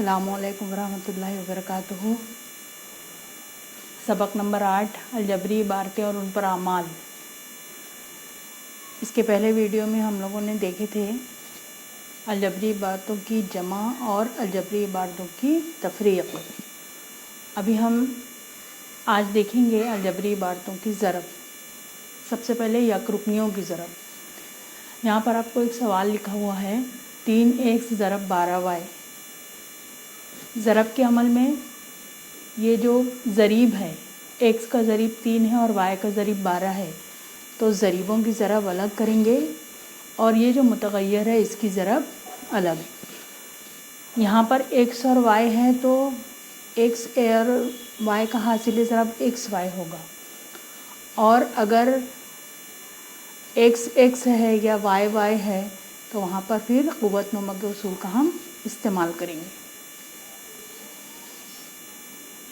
अस्सलामुअलैकुम वरहमतुल्लाहि वबरकातुहू। सबक नंबर 8 अलजबरी इबारतें और उन पर आमाल। इसके पहले वीडियो में हम लोगों ने देखे थे अलजबरी इबारतों की जमा और अलजबरी इबारतों की तफरीक। अभी हम आज देखेंगे अलजबरी इबारतों की ज़रब। सबसे पहले यकरुकनियों की ज़रब। यहाँ पर आपको एक सवाल लिखा हुआ है 3x ज़रब 12y। ज़रब के अमल में ये जो ज़रीब है, x का ज़रीब 3 है और y का ज़रीब 12 है, तो ज़रीबों की ज़रब अलग करेंगे और ये जो मुतग़य्यर है इसकी ज़रब अलग। यहाँ पर x और y है तो x और y का हासिल ज़रब xy होगा, और अगर x है या y है तो वहाँ पर फिर क़ुव्वत नुमा के उसूल का हम इस्तेमाल करेंगे।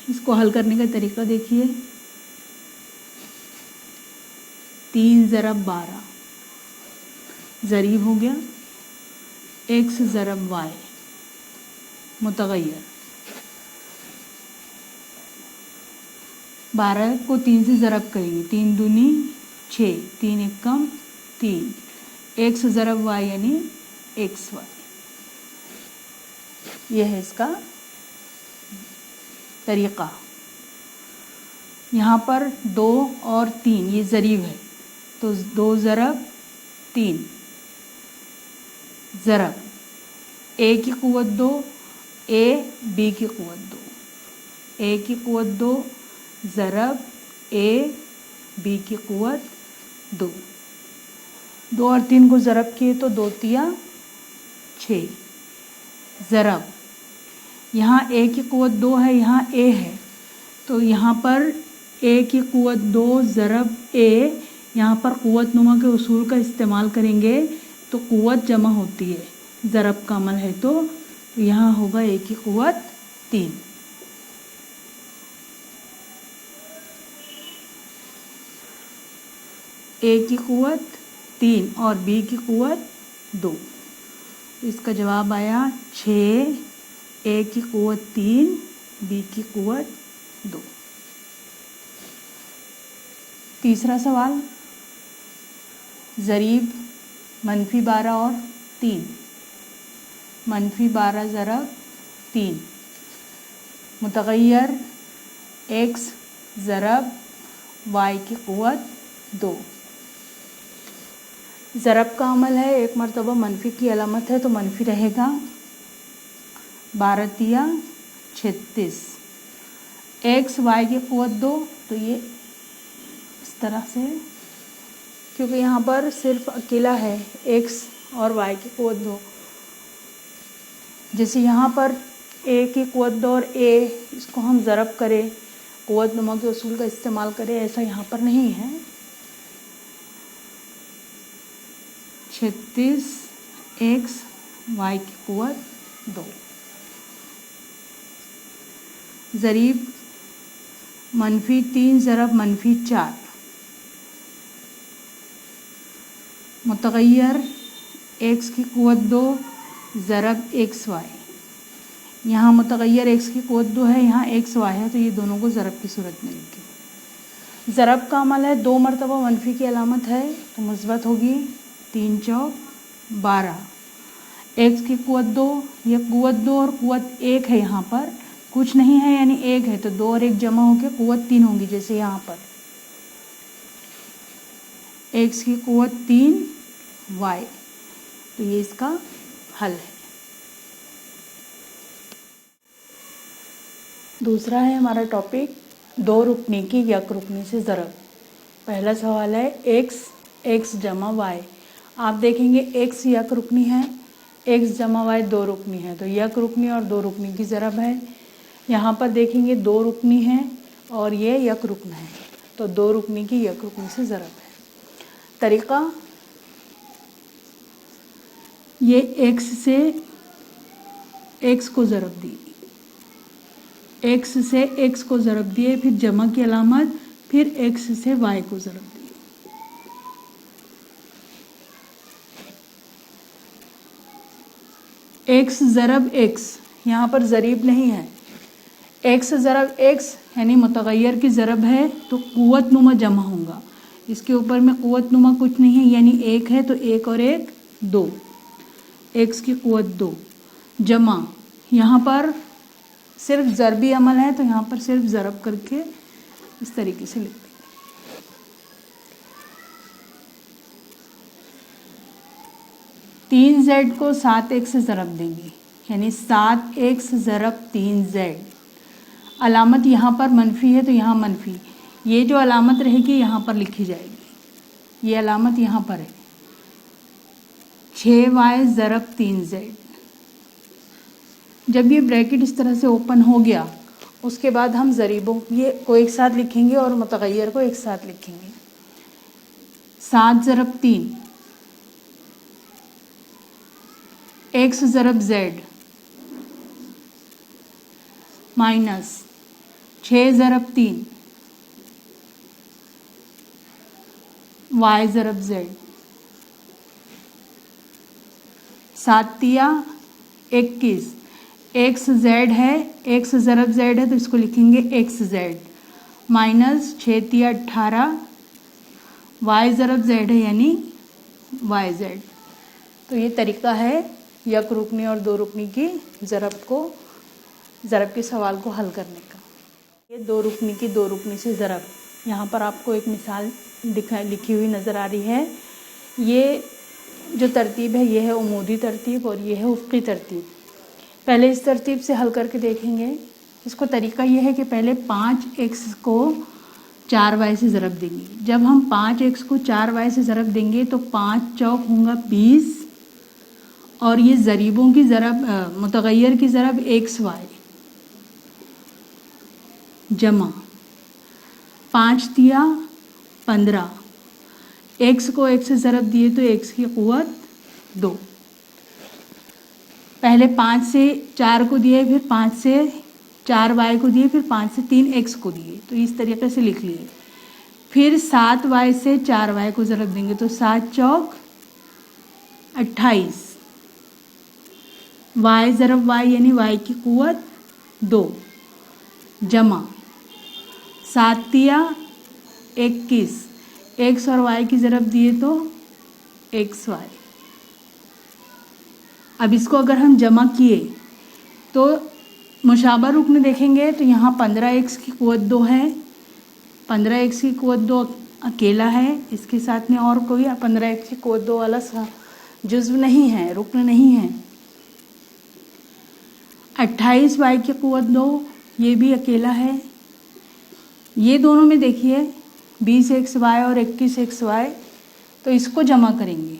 इसको हल करने का तरीका देखिए। 3 ज़रब 12 ज़रीब हो गया, x ज़रब y मुतग़य्यर। 12 को 3 से ज़रब करेंगे, 3 दूनी 6, 3 एकम 3, x ज़रब y यानी xy। यह है इसका तरीक़ा। यहाँ पर 2 और 3 ये ज़रीब है तो 2 ज़रब 3 ज़रब a की क़ुव्वत 2, a b की क़ुव्वत 2, a की क़ुव्वत 2 ज़रब a b की क़ुव्वत 2। 2 और 3 को ज़रब किए तो 2 तिया 6 ज़रब। यहाँ a की क़ुव्वत 2 है, यहाँ a है तो यहाँ पर a की क़ुव्वत 2 ज़रब a, यहाँ पर क़ुव्वत नुमा के उसूल का इस्तेमाल करेंगे तो क़ुव्वत जमा होती है, ज़रब का अमल है तो यहाँ होगा a की क़ुव्वत 3। a की क़ुव्वत 3 और b की क़ुव्वत 2, इसका जवाब आया 6, a की क़ुव्वत 3, b की क़ुव्वत 2। तीसरा सवाल ज़रीब -12 और 3। -12 ज़रब 3 मुतग़य्यर x ज़रब y की क़ुव्वत 2। ज़रब का अमल है, एक मरतबा मनफी की अलामत है तो मनफी रहेगा। 12 तिया 36, x y की क़ुव्वत 2 तो ये इस तरह से, क्योंकि यहाँ पर सिर्फ अकेला है x और y की क़ुव्वत 2। जैसे यहाँ पर a की क़ुव्वत 2 और a, इसको हम ज़रब करें, क़ुव्वत नुमा के उसूल का इस्तेमाल करें, ऐसा यहाँ पर नहीं है। 36 x y की क़ुव्वत 2। ज़रीब -3 ज़रब -4 मुतग़य्यर x की क़ुव्वत 2 ज़रब xy। यहाँ मुतग़य्यर x की क़ुव्वत 2 है, यहाँ xy है तो ये दोनों को ज़रब की सूरत में लिखें। ज़रब का अमल है, 2 मरतबा मनफी की अलामत है तो मुस्बत होगी, 3 चौक 12। x की क़ुव्वत 2, ये क़ुव्वत 2 और क़ुव्वत 1 है, यहाँ पर कुछ नहीं है यानी 1 है तो 2 और 1 जमा होकर क़ुव्वत 3 होंगी। जैसे यहाँ पर x की क़ुव्वत 3 y, तो ये इसका हल है। दूसरा है हमारा टॉपिक 2 रुकनी की यकरुकनी से ज़रब। पहला सवाल है x जमा y। आप देखेंगे x यकरुकनी है, x जमा y 2 रुकनी है तो यकरुकनी और 2 रुकनी की ज़रब है। यहाँ पर देखेंगे 2 रुकनी है और ये यकरुकन है तो 2 रुकनी की यकरुकनी से ज़रब है। तरीक़ा, ये x से x को ज़रब दी, x से x को ज़रब दिए, फिर जमा की अलामत, फिर x से y को ज़रब दी। x ज़रब x यहाँ पर ज़रीब नहीं है। एक्स ज़रब एक्स यानी मुतग़य्यर की ज़रब है तो क़ुव्वत नुमा जमा होगा। इसके ऊपर में क़ुव्वत नुमा कुछ नहीं है, यानी एक है तो एक और एक दो, एक्स की क़ुव्वत दो जमा। यहाँ पर सिर्फ ज़रबी अमल है तो यहाँ पर सिर्फ ज़रब करके इस तरीके से लिखते हैं। 3z को 7x से ज़रब देंगे, यानी 7x ज़रब 3z। अलामत यहाँ पर मनफी है तो यहाँ मनफी, ये जो अलामत रहेगी यहाँ पर लिखी जाएगी, ये अलामत यहाँ पर है। 6y ज़रब 3z। जब ये ब्रैकेट इस तरह से ओपन हो गया उसके बाद हम ज़रीबों ये को एक साथ लिखेंगे और मुतग़य्यर को एक साथ लिखेंगे। 7 ज़रब 3 x ज़रब z minus 6 ज़रब 3 y ज़रब z। 7 तिया 21, एक्स जेड है, एक्स ज़रब जेड है तो इसको लिखेंगे एक्स जेड माइनस 6 तिया 18, वाई ज़रब जेड है यानी वाई जेड। तो ये तरीका है एक रुकनी और दो रुकनी की ज़रब के सवाल को हल करने का। ये दो रुकनी की दो रुकनी से ज़रब, यहाँ पर आपको एक मिसाल लिखी हुई नज़र आ रही है। ये जो तरतीब है ये है उमूदी तरतीब और ये है उफ़क़ी तरतीब। पहले इस तरतीब से हल करके देखेंगे। इसको तरीका ये है कि पहले 5x को 4y से ज़रब देंगे। जब हम 5x को 4y से ज़रब देंगे तो 5 चौक होगा 20 और ये ज़रीबों की ज़रब मुतग़य्यर की ज़रब xy जमा 5 तिया 15, x को x से ज़रब दिए तो x की क़ुव्वत 2। पहले 5 से 4 को दिए, फिर 5 से 4y को दिए, फिर 5 से 3x को दिए, तो इस तरीके से लिख लिए। फिर 7y से 4y को ज़रब देंगे तो 7 चौक 28, y ज़रब y यानी y की क़ुव्वत 2 जमा 7 तिया 21, x और y की ज़रब दिए तो xy। अब इसको अगर हम जमा किए तो मुशाबा रुकन देखेंगे तो यहाँ 15x की क़ुव्वत 2 है, 15x की क़ुव्वत 2 अकेला है, इसके साथ में और कोई 15x की क़ुव्वत 2 वाला जुज़्व नहीं है, रुकन नहीं है। 28y की क़ुव्वत 2 ये भी अकेला है। ये दोनों में देखिए 20xy और 21xy, तो इसको जमा करेंगे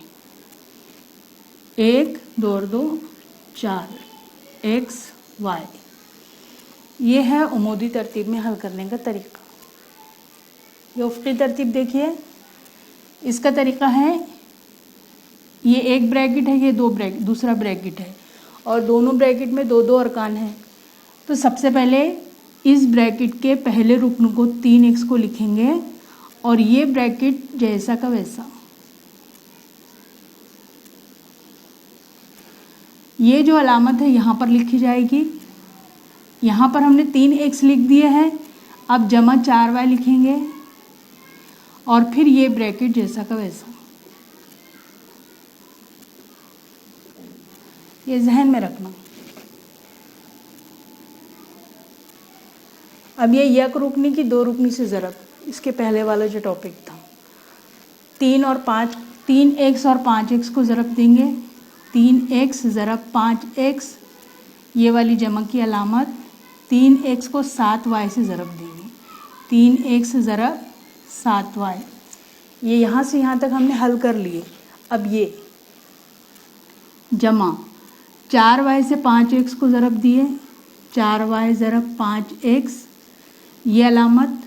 1 2 और 2 4 xy। ये है उमूदी तरतीब में हल करने का तरीका। ये उफ़क़ी तरतीब देखिए, इसका तरीका है ये एक ब्रैकेट है, ये दूसरा ब्रैकेट है और दोनों ब्रैकेट में दो दो अरकान हैं। तो सबसे पहले इस ब्रैकेट के पहले रुकन को 3x को लिखेंगे और ये ब्रैकेट जैसा का वैसा। ये जो अलामत है यहाँ पर लिखी जाएगी। यहाँ पर हमने 3x लिख दिए हैं, अब जमा 4y लिखेंगे और फिर ये ब्रैकेट जैसा का वैसा। ये जहन में रखना। अब ये एक रुकनी की दो रुकनी से ज़रब, इसके पहले वाला जो टॉपिक था, 3x और 5x को ज़रब देंगे, 3x ज़रब 5x, ये वाली जमा की अलामत 3x को 7y से ज़रब देंगे, 3x ज़रब 7y। ये यहाँ से यहाँ तक हमने हल कर लिए। अब ये जमा 4y से 5x को ज़रब दिए, 4y ज़रब 5x, ये अलामत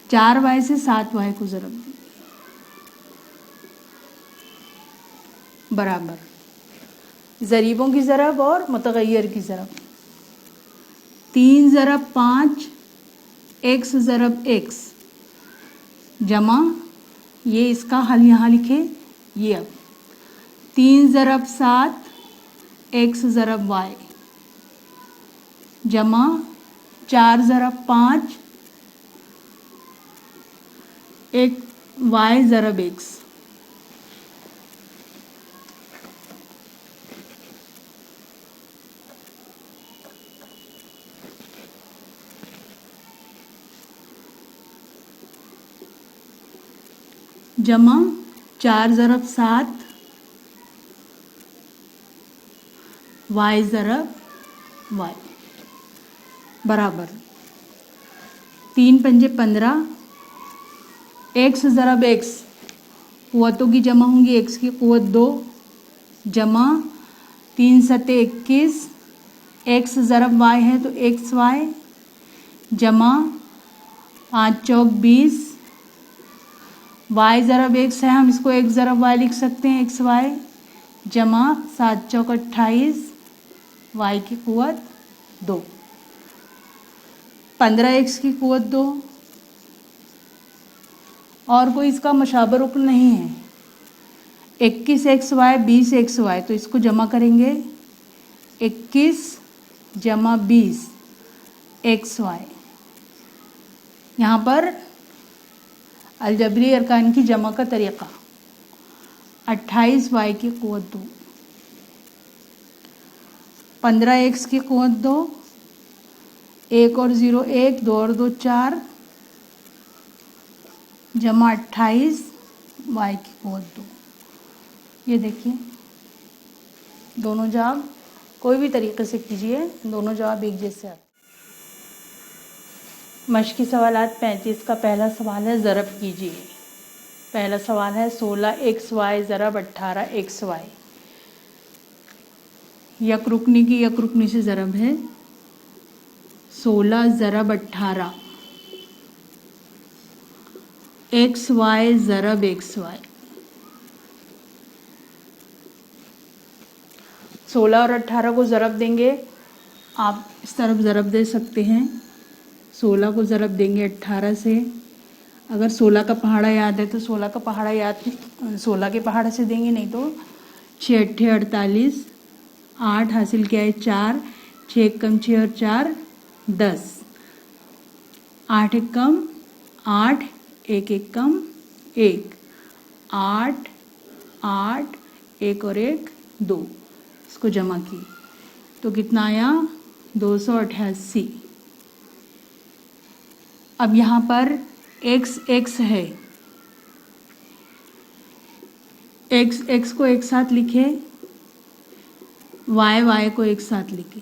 4y से 7y को ज़रब दी बराबर ज़रीबों की ज़रब और मुतग़य्यर की ज़रब। 3 ज़रब 5 x ज़रब x जमा, ये इसका हल यहाँ लिखे, ये अब 3 ज़रब 7 x ज़रब y जमा 4 ज़रब 5 एक y ज़रब x जमा 4 ज़रब 7 y ज़रब y बराबर 3 पंजे 15 x ज़रब x कुव्वतों की जमा होंगी x की कुव्वत 2 जमा 3 सते 21 x ज़रब y है तो xy जमा 5 चौक 20 y ज़रब x है, हम इसको x ज़रब y लिख सकते हैं xy जमा 7 चौक 28 y की कुव्वत 2 15x की कुव्वत 2 और कोई इसका मुशाबह रुकन नहीं है। 21xy 20xy तो इसको जमा करेंगे 21 जमा 20 xy। यहाँ पर अलजबरी अरकान की जमा का तरीक़ा 28y की कुव्वत 2 15x की कुव्वत 2 1 और 0 1 2 और 2 4 जमा 28 y की कुव्वत 2। ये देखिए दोनों जवाब कोई भी तरीके से कीजिए, दोनों जवाब एक जैसे आते। मश्की सवालात 35 का पहला सवाल है ज़रब कीजिए। पहला सवाल है 16xy ज़रब 18xy। यक रुकनी की यक रुकनी से ज़रब है 16 ज़रब 18 xy ज़रब xy। 16 और 18 को ज़रब देंगे, आप इस तरफ ज़रब दे सकते हैं। 16 को ज़रब देंगे 18 से, अगर 16 का पहाड़ा याद है तो 16 का पहाड़ा याद 16 के पहाड़े से देंगे, नहीं तो 6 अट्ठे 48 8 हासिल किया है 4 6 एक कम 6 और 4 10 8 एक कम 8 1 एक कम 1 8 8 1 और 1 2। इसको जमा की तो कितना आया 288। अब यहाँ पर x है, x को एक साथ लिखे, y को एक साथ लिखे।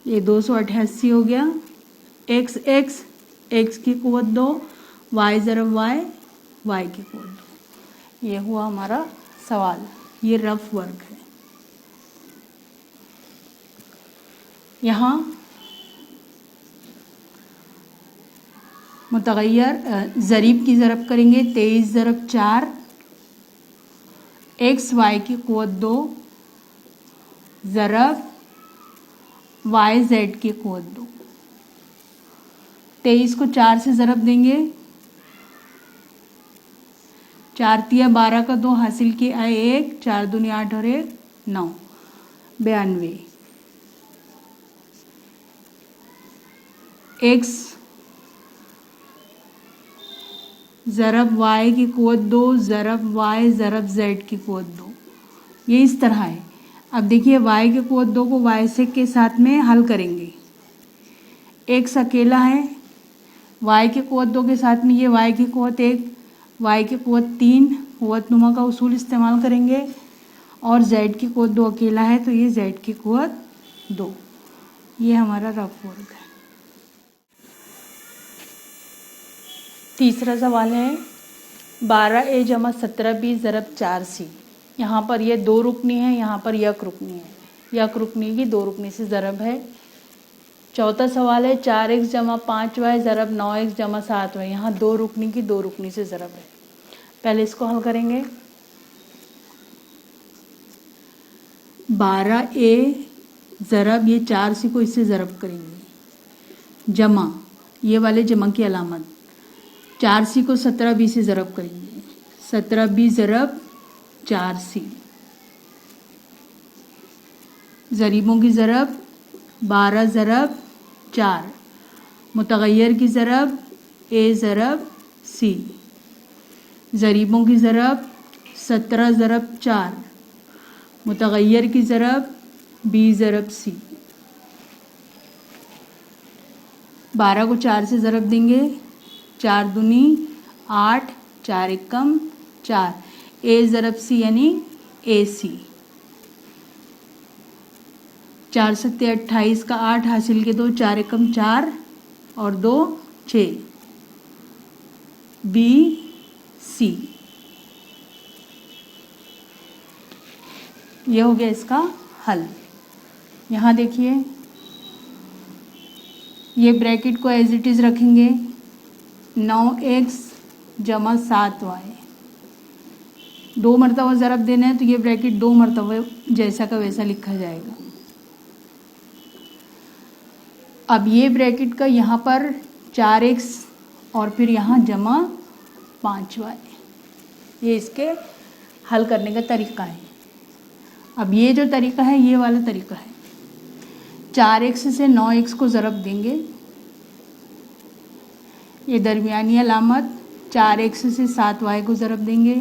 ये 288 हो गया। x की कुव्वत 2 y ज़रब y की कुव्वत 2। ये हुआ हमारा सवाल। ये रफ वर्क है। यहाँ मुतग़य्यर ज़रीब की ज़रब करेंगे 23 ज़रब 4 xy की कुव्वत 2 ज़रब yz की कुव्वत 2। 23 को 4 से ज़रब देंगे, 4 तिया 12 का 2 हासिल किया 1 4 दूनी 8 और 1 9 92। x ज़रब y की कुव्वत 2 ज़रब y ज़रब z की कुव्वत 2। ये इस तरह है। अब देखिए y की कुव्वत 2 को y से के साथ में हल करेंगे। x अकेला है, y की कुव्वत 2 के साथ में ये y की कुव्वत 1 y की कुव्वत 3 कुव्वत नुमा का उसूल इस्तेमाल करेंगे, और z की कुव्वत 2 अकेला है तो ये z की कुव्वत 2। ये हमारा रफ वर्क है। तीसरा सवाल है 12a जमा 17b ज़रब 4c। यहाँ पर ये 2 रुकनी है, यहाँ पर यक रुकनी है। यक रुकनी की 2 रुकनी से ज़रब है। चौथा सवाल है 4x जमा 5y ज़रब 9x जमा 7y। यहाँ 2 रुकनी की 2 रुकनी से ज़रब है। पहले इसको हल करेंगे। 12a ज़रब ये 4c को इससे ज़रब करेंगे, जमा ये वाले जमा की अलामत 4c को 17b से ज़रब करेंगे, 17b ज़रब 4c। ज़रीबों की ज़रब 12 ज़रब 4, मुतग़य्यर की ज़रब A ज़रब C, ज़रीबों की ज़रब 17 ज़रब 4, मुतग़य्यर की ज़रब B ज़रब C। 12 को 4 से ज़रब देंगे, 4 दूनी 8, 4 एकम 4, A ज़रब C यानी AC। 4 सत्ते 28 का 8 हासिल के 2, 4 एकम 4 और 2 6, B C। ये हो गया इसका हल। यहाँ देखिए, ये ब्रैकेट को एज इट इज़ रखेंगे, 9x जमा 7y, 2 मरतबा ज़रब देना है तो ये ब्रैकेट 2 मरतबा जैसा का वैसा लिखा जाएगा। अब ये ब्रैकेट का यहाँ पर 4x और फिर यहाँ जमा 5y, ये इसके हल करने का तरीका है। अब ये जो तरीका है ये वाला तरीका है, 4x से 9x को ज़रब देंगे, ये दरमियानी अलामत, 4x से 7y को ज़रब देंगे,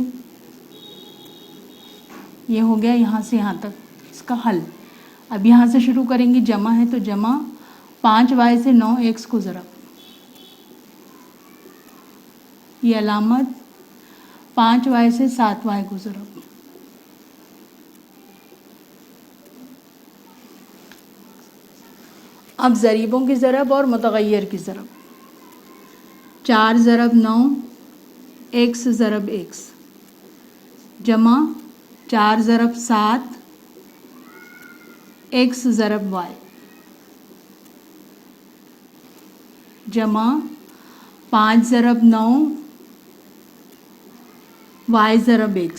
ये हो गया यहाँ से यहाँ तक इसका हल। अब यहाँ से शुरू करेंगे, जमा है तो जमा 5y से 9x को ज़रब, ये अलामत, 5y से 7y को ज़रब, अब ज़रीबों की ज़रब और मुतग़य्यर की ज़रब, 4 ज़रब 9 x ज़रब x, जमा 4 ज़रब 7 x ज़रब y, जमा 5 ज़रब 9 y ज़रब x,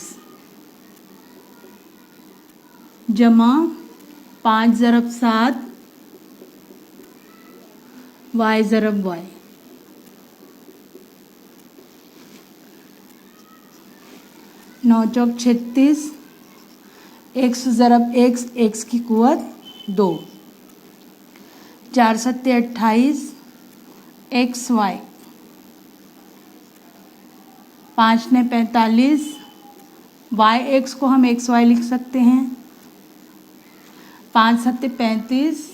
जमा 5 ज़रब 7 y ज़रब y, 9 चौक 36, x ज़रब x, x की कुवत 2, 4 सत्ते 28, एक्स वाई, 5 ने 45, वाई एक्स को हम एक्स वाई लिख सकते हैं, 5 सत्ते 35,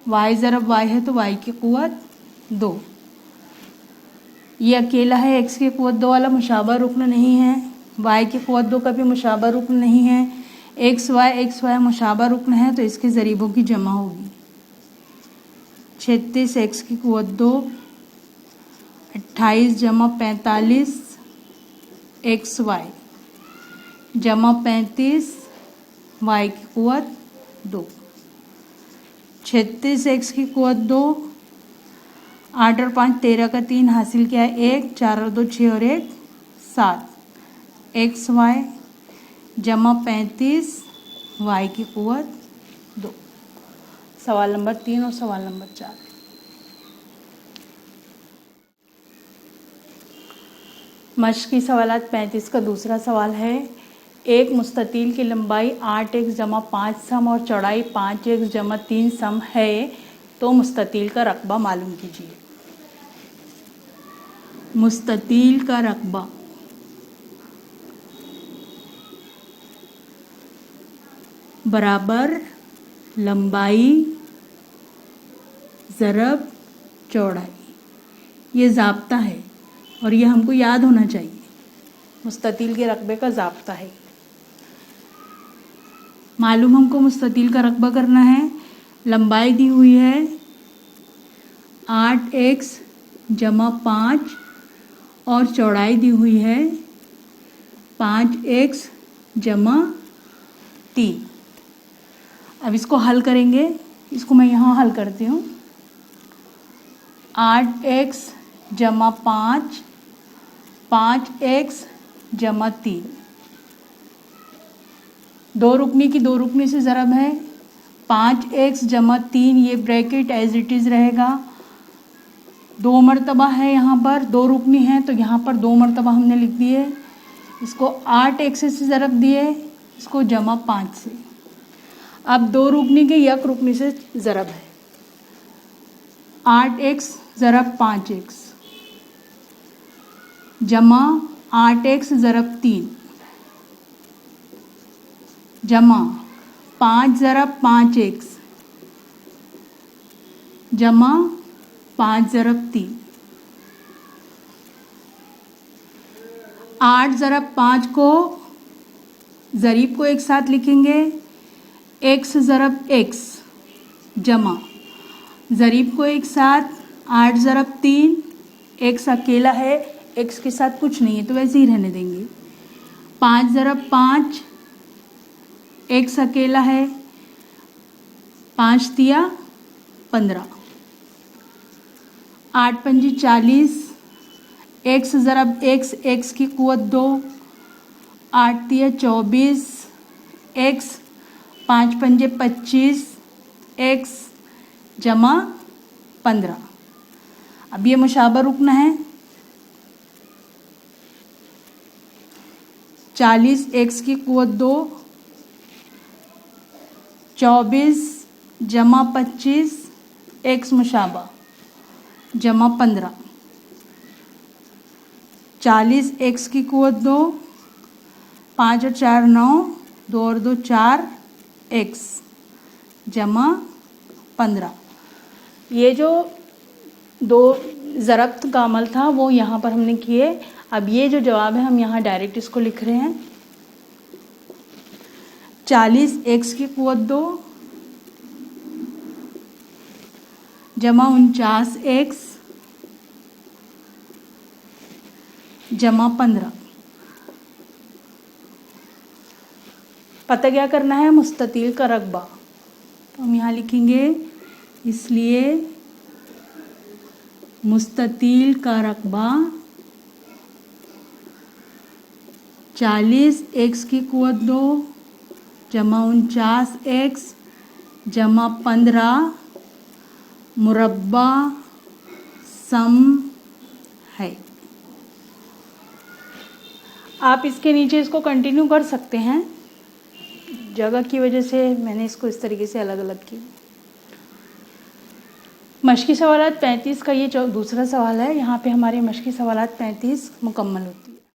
वाई ज़रब वाई है तो वाई की कुवत 2। ये अकेला है, एक्स की कुवत 2 वाला मुशाबा रुकन नहीं है, वाई की कुवत 2 का भी मुशाबा रुकन नहीं है, एक्स वाई मुशाबा रुकन है तो इसके ज़रीबों की जमा होगी। 36 एक्स की कुवत 2, 28 जमा 45 एक्स वाई, जमा 35 वाई की कुवत 2। 36 एक्स की कुवत 2, 8 और 5 13 का 3 हासिल किया है 1, 4 और 2 6 और 1 7 एक्स वाई, जमा 35 वाई की कुवत 2। सवाल नंबर 3 और सवाल नंबर 4। मश्क की सवालात 35 का दूसरा सवाल है, एक मुस्ततील की लंबाई 8x जमा 5 सम और चौड़ाई 5x जमा 3 सम है तो मुस्ततील का रकबा मालूम कीजिए। मुस्ततील का रकबा बराबर लंबाई ज़रब चौड़ाई, ये ज़ाब्ता है और ये हमको याद होना चाहिए। मुस्ततील के रकबे का ज़ाब्ता है, मालूम हमको मुस्ततील का रकबा करना है। लंबाई दी हुई है 8x जमा 5 और चौड़ाई दी हुई है 5x जमा 3। अब इसको हल करेंगे, इसको मैं यहाँ हल करती हूँ। 8x जमा 5, 5x जमा 3, 2 रुकनी की 2 रुकनी से ज़रब है, 5x जमा 3, ये ब्रैकेट एज इट इज़ रहेगा। 2 मरतबा है, यहाँ पर 2 रुकनी है तो यहाँ पर 2 मरतबा हमने लिख दिए। इसको 8x से ज़रब दिए, इसको जमा 5 से। अब 2 रुकनी के यक रुकनी से ज़रब है। 8x ज़रब 5x जमा 8x ज़रब 3 जमा 5 ज़रब 5x जमा 5 ज़रब 3। 8 ज़रब 5 को ज़रीब को एक साथ लिखेंगे, x ज़रब x जमा ज़रीब को एक साथ 8 ज़रब 3, x अकेला है, x के साथ कुछ नहीं है तो वैसे ही रहने देंगे। 5 ज़रब 5, x अकेला है, 5 तिया 15, 8 पंजी 40, x ज़रब x, x की कुवत 2, 8 तिया 24, x 5 पंजे 25, x जमा 15। अब ये मुशाबा रुकना है। 40 x की कुवत 2, 24 जमा 25, x मुशाबा जमा 15। 40 x की कुवत 2, 5 और 4 9, 2 और 2 4, x जमा 15। ये जो 2 ज़रब्त का अमल था वो यहाँ पर हमने किए। अब ये जो जवाब है हम यहाँ डायरेक्ट इसको लिख रहे हैं। 40 x की कुवत 2 जमा 49 x जमा 15। पता क्या करना है? मुस्ततील का रकबा। तो हम यहाँ लिखेंगे, इसलिए मुस्ततील का रकबा 40 x की कुवत 2 जमा 49 x जमा 15 मुरब्बा सम है। आप इसके नीचे इसको कंटिन्यू कर सकते हैं, जगह की वजह से मैंने इसको इस तरीके से अलग अलग किया। मश्की सवालात 35 का ये दूसरा सवाल है। यहाँ पे हमारे मश्की सवालात 35 मुकम्मल होती है।